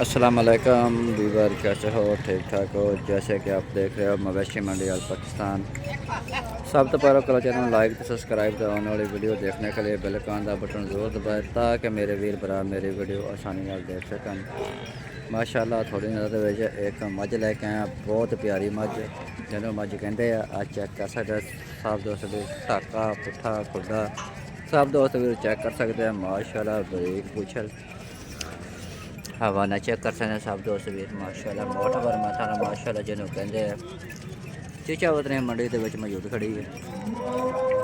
अस्सलाम वालेकुम व्यूअर, कैसे हो? ठीक ठाक हो? जैसे कि आप देख रहे हो मवेशी मंडी अल पाकिस्तान। सब तो पहले करो चैनल लाइक तो सब्सक्राइब तो आने वाली वीडियो देखने के लिए बेल आइकन का बटन जरूर दबाएं ताकि मेरे वीर भरा मेरी वीडियो आसानी नाल देख सकन। माशाल्लाह थोड़ी नज़र विच एक मझ लेके आया, बहुत प्यारी मझ जिन्होंने मझ कहते हैं। आज चेक कर सकते सब दोस्त भी धाका पुट्ठा खुदा सब दोस्त भी चेक कर सकते हैं। माशाल्लाह बरीक पूछल हवाना चेक कर सकते सब दोस्त भी माशाल्लाह मोटा पर माथा माशाल्लाह जिन्होंने कहते हैं। चीचा उतने मंडी के मौजूद खड़ी है।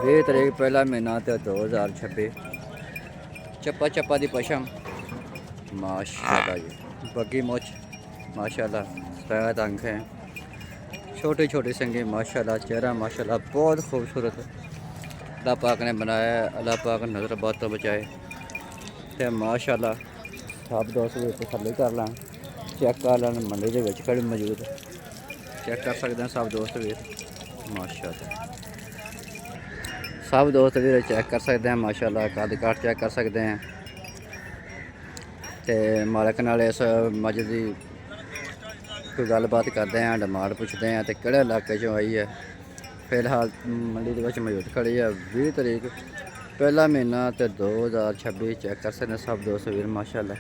20 तारीख पहला महीना तो 2026। चप्पा चप्पा की पशम माशाल्लाह जी, बग्गी मुछ माशाल्लाह, सफेद आंखें, छोटी छोटी संगी माशाल्लाह, चेहरा माशाल्लाह बहुत खूबसूरत अल्लाह पाक ने बनाया है। अल्लाह पाक नज़र बात तो बचाए तो माशाल्लाह सब दोस्त भी थले कर लें, चेक कर लें। मंडी के खड़े मौजूद चेक कर सकते हैं सब दोस्त भी माशाल्लाह, सब दोस्त भी चेक कर सकते हैं माशाल्लाह। कद काट चेक कर सकते हैं तो मालक नाल इस मझ की कोई गलबात करते हैं, डिमांड पुछते हैं तो किहड़े इलाके चों आई है। फिलहाल मंडी के मौजूद खड़ी है। 20 तारीख पहला महीना तो 2026। चेक कर सकते हैं सब दोस्त वीर माशाल्लाह।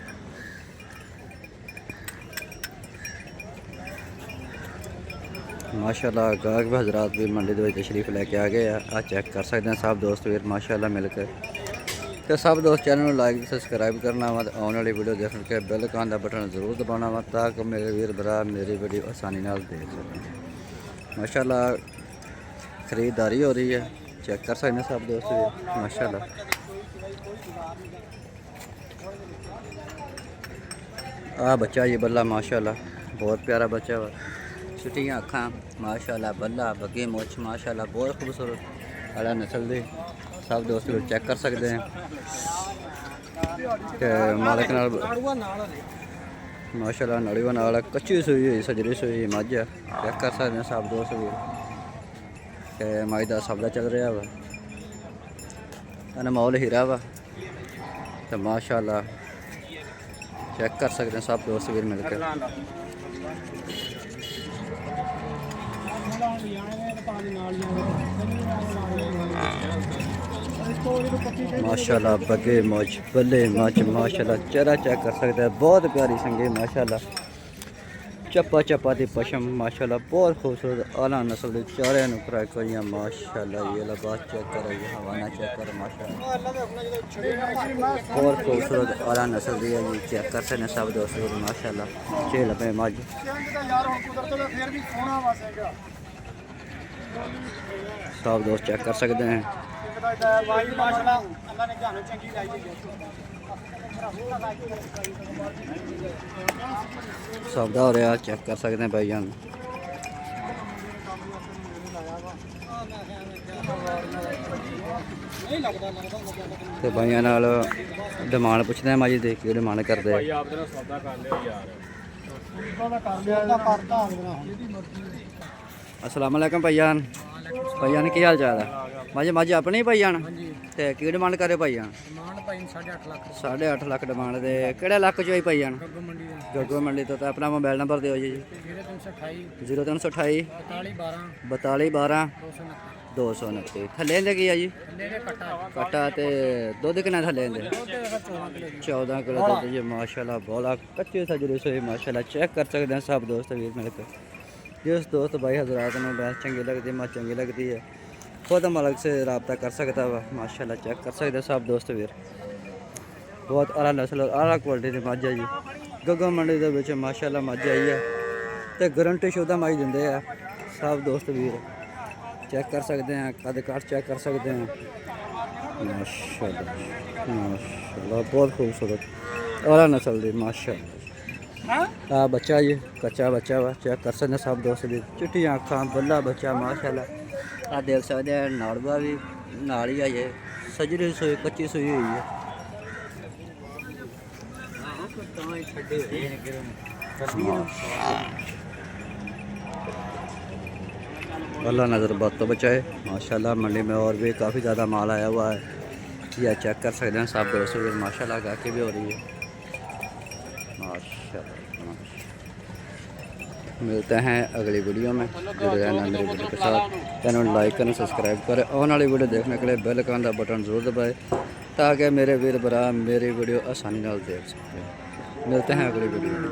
माशाल्लाह गाहक हजरात भी मंडी के तशरीफ लैके आ गए। आ चेक कर सकते हैं सब दोस्त वीर माशाल्लाह मिलकर। तो सब दोस्त चैनल लाइक सब्सक्राइब करना वा, आने वाली वीडियो देखने के बेल आइकन का बटन जरूर दबाना वा ताकि मेरे वीर भरा मेरी वीडियो आसानी नाल देख सकें। माशाल्लाह खरीदारी हो रही है, चेक कर सकते हैं सब दोस्त वीर माशाल्लाह। आ बच्चा ये बल्ला माशाल्लाह बहुत प्यारा बच्चा वा, छुट्टियाँ अखा माशाल्लाह, बल्ला बग्गी मुछ माशाल्लाह बहुत खूबसूरत अला नस्ल दी सब दोस्त चेक कर सकते हैं कि मालिक नाल माशाल्लाह नड़ीवा नाल कच्ची सूई हुई सजरी सूई मझ है। चेक कर सकते हैं सब दोस्त भी कि मझ का सौदा चल रहा वा, अनमोल हीरा वा तो माशाल्लाह चेक कर सकते हैं सब दोस्त वीर मिलकर। माशाल्लाह बगे मौज बल्ले मच माशाल्लाह चेहरा चेक कर सकते हैं, बहुत प्यारी संगे माशाल्लाह। चप्पा चप्पा दी पशम माशाल्लाह बहुत खूबसूरत आला नस्ल के चारे नुकराई कोई माशाल्लाह। ये लबास चेक करो, ये हवाना चेक करो माशाल्लाह बहुत खूबसूरत आला नस्ल दी है। ये चेक कर सकते हैं सब दोस्त माशाल्लाह। झेल पे मझ सब दोस्त चेक कर सकते हैं। सौदा हो रहा चेक कर सकते हैं भाई जान। तो भाइयों नाल डिमांड पुछते हैं माजी देख के डिमांड करते हैं। अस्सलाम वालेकुम भाईजान, भाईजान की हाल चाल है? माजी माजी अपनी भाईजान तो की डिमांड करे भाईजान? 8.5 लाख डिमांड दे किहड़े इलाके चो आई भाईजान? गग्गो मंडी तो अपना मोबाइल नंबर दिओ जी। 0328 42 12 229। थले की है जी कट्टा तो दुध कितना थले 14 किलो दुध जी माशाल्लाह। बोला कच्ची सजरी सोई माशाल्लाह। चेक कर सकते हैं सब दोस्त वीर मिलकर। जिस दोस्त भाई हजरात में भैंस चंगी लगती है, माँ चंगी लगती है, खुद मालिक से रब्ता कर सकता है माशाल्लाह। चेक कर सकते सब दोस्त वीर, बहुत आला नस्ल आला क्वालिटी की मझ है जी। गग्गो मंडी के माशाल्लाह मझ आई है तो गारंटी शुदा मझ देंगे सब दोस्त वीर। चेक कर सकते हैं, कद काट चेक कर सकते हैं माशाल्लाह माशाल्लाह बहुत खूबसूरत आला नस्ल दी माशाल्लाह। हाँ बच्चा ये कच्चा बच्चा वा, चेक कर सकते सब दोस्त भी। चिट्टियाँ अखा बल्ला बच्चा माशाल्लाह। आप देख सकते हैं नाड़वा भी नाल ही है, ये सजरी सूई कच्ची सूई हुई है। अल्लाह नज़र बात तो बचाए माशाल्लाह। मंडी में और भी काफ़ी ज़्यादा माल आया हुआ है, यह चेक कर सकते हैं सब दोस्तों। माशाल्लाह गाहकी भी हो रही है। माशाल्लाह। मिलते हैं अगली वीडियो में, जुड़े रहना मेरे वीडियो के साथ। चैनल लाइक करें, सब्सक्राइब करें, आने वाली वीडियो देखने के लिए बेल आइकन का बटन जरूर दबाएं ताकि मेरे वीर भरा मेरी वीडियो आसानी नाल देख सकें। मिलते हैं अगली वीडियो में।